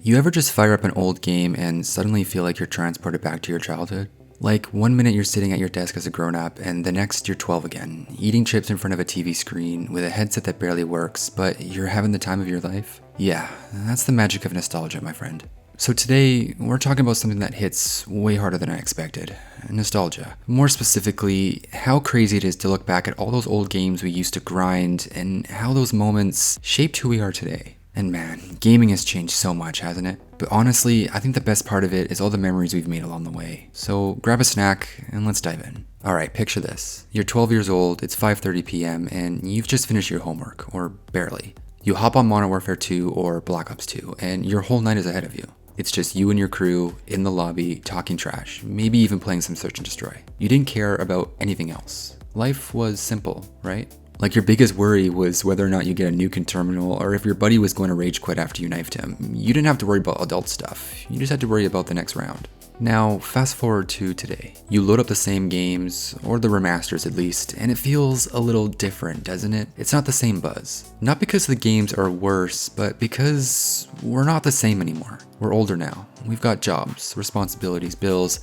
You ever just fire up an old game and suddenly feel like you're transported back to your childhood? Like, one minute you're sitting at your desk as a grown-up, and the next you're 12 again, eating chips in front of a TV screen with a headset that barely works, but you're having the time of your life? Yeah, that's the magic of nostalgia, my friend. So today, we're talking about something that hits way harder than I expected. Nostalgia. More specifically, how crazy it is to look back at all those old games we used to grind, and how those moments shaped who we are today. And man, gaming has changed so much, hasn't it? But honestly, I think the best part of it is all the memories we've made along the way. So grab a snack and let's dive in. Alright, picture this. You're 12 years old, it's 5:30 p.m. and you've just finished your homework, or barely. You hop on Modern Warfare 2 or Black Ops 2, and your whole night is ahead of you. It's just you and your crew in the lobby talking trash, maybe even playing some search and destroy. You didn't care about anything else. Life was simple, right? Like your biggest worry was whether or not you get a nuke in terminal or if your buddy was going to rage quit after you knifed him. You didn't have to worry about adult stuff. You just had to worry about the next round. Now, fast forward to today. You load up the same games, or the remasters at least, and it feels a little different, doesn't it? It's not the same buzz. Not because the games are worse, but because we're not the same anymore. We're older now. We've got jobs, responsibilities, bills,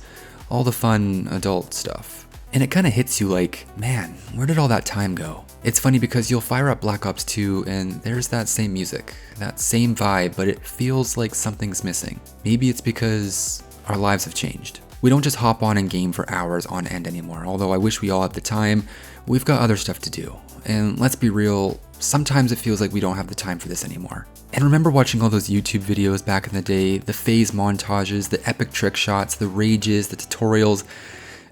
all the fun adult stuff. And it kind of hits you like, man, where did all that time go? It's funny because you'll fire up Black Ops 2 and there's that same music, that same vibe, but it feels like something's missing. Maybe it's because our lives have changed. We don't just hop on and game for hours on end anymore, although I wish we all had the time. We've got other stuff to do. And let's be real, sometimes it feels like we don't have the time for this anymore. And remember watching all those YouTube videos back in the day, the phase montages, the epic trick shots, the rages, the tutorials.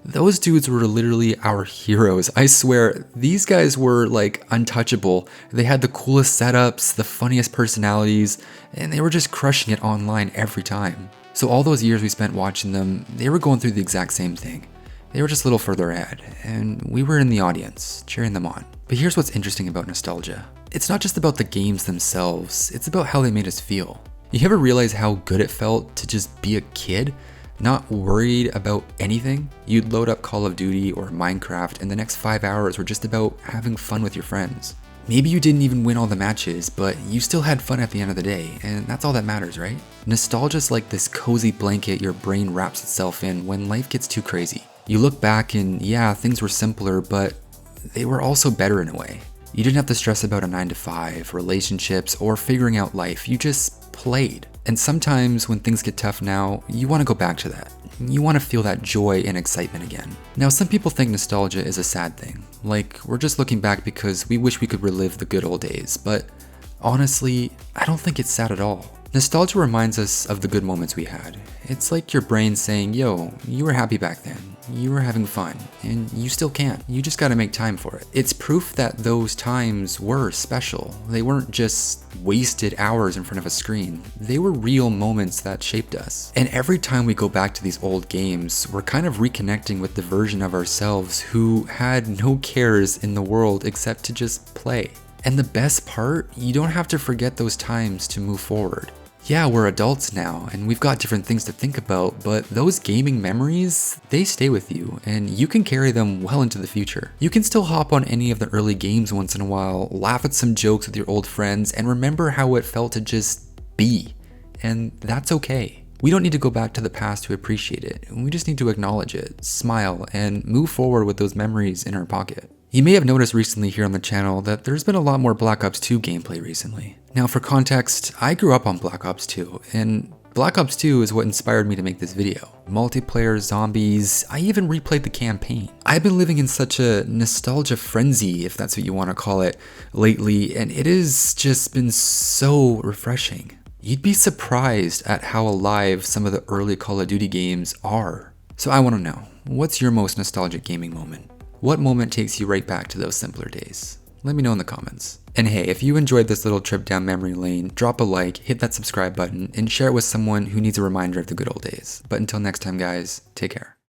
Those dudes were literally our heroes. I swear, these guys were like untouchable. They had the coolest setups, the funniest personalities, and they were just crushing it online every time. So all those years we spent watching them, they were going through the exact same thing. They were just a little further ahead, and we were in the audience, cheering them on. But here's what's interesting about nostalgia. It's not just about the games themselves, it's about how they made us feel. You ever realize how good it felt to just be a kid? Not worried about anything? You'd load up Call of Duty or Minecraft and the next 5 hours were just about having fun with your friends. Maybe you didn't even win all the matches, but you still had fun at the end of the day, and that's all that matters, right? Nostalgia's like this cozy blanket your brain wraps itself in when life gets too crazy. You look back and yeah, things were simpler, but they were also better in a way. You didn't have to stress about a 9-to-5, relationships, or figuring out life. You just played. And sometimes when things get tough now, you want to go back to that. You want to feel that joy and excitement again. Now, some people think nostalgia is a sad thing. Like, we're just looking back because we wish we could relive the good old days. But honestly, I don't think it's sad at all. Nostalgia reminds us of the good moments we had. It's like your brain saying, yo, you were happy back then. You were having fun, and you still can. You just gotta make time for it. It's proof that those times were special. They weren't just wasted hours in front of a screen. They were real moments that shaped us. And every time we go back to these old games, we're kind of reconnecting with the version of ourselves who had no cares in the world except to just play. And the best part, you don't have to forget those times to move forward. Yeah, we're adults now, and we've got different things to think about, but those gaming memories, they stay with you, and you can carry them well into the future. You can still hop on any of the early games once in a while, laugh at some jokes with your old friends, and remember how it felt to just be. And that's okay. We don't need to go back to the past to appreciate it. We just need to acknowledge it, smile, and move forward with those memories in our pocket. You may have noticed recently here on the channel that there's been a lot more Black Ops 2 gameplay recently. Now for context, I grew up on Black Ops 2, and Black Ops 2 is what inspired me to make this video. Multiplayer, zombies, I even replayed the campaign. I've been living in such a nostalgia frenzy, if that's what you want to call it, lately, and it has just been so refreshing. You'd be surprised at how alive some of the early Call of Duty games are. So I want to know, what's your most nostalgic gaming moment? What moment takes you right back to those simpler days? Let me know in the comments. And hey, if you enjoyed this little trip down memory lane, drop a like, hit that subscribe button, and share it with someone who needs a reminder of the good old days. But until next time guys, take care.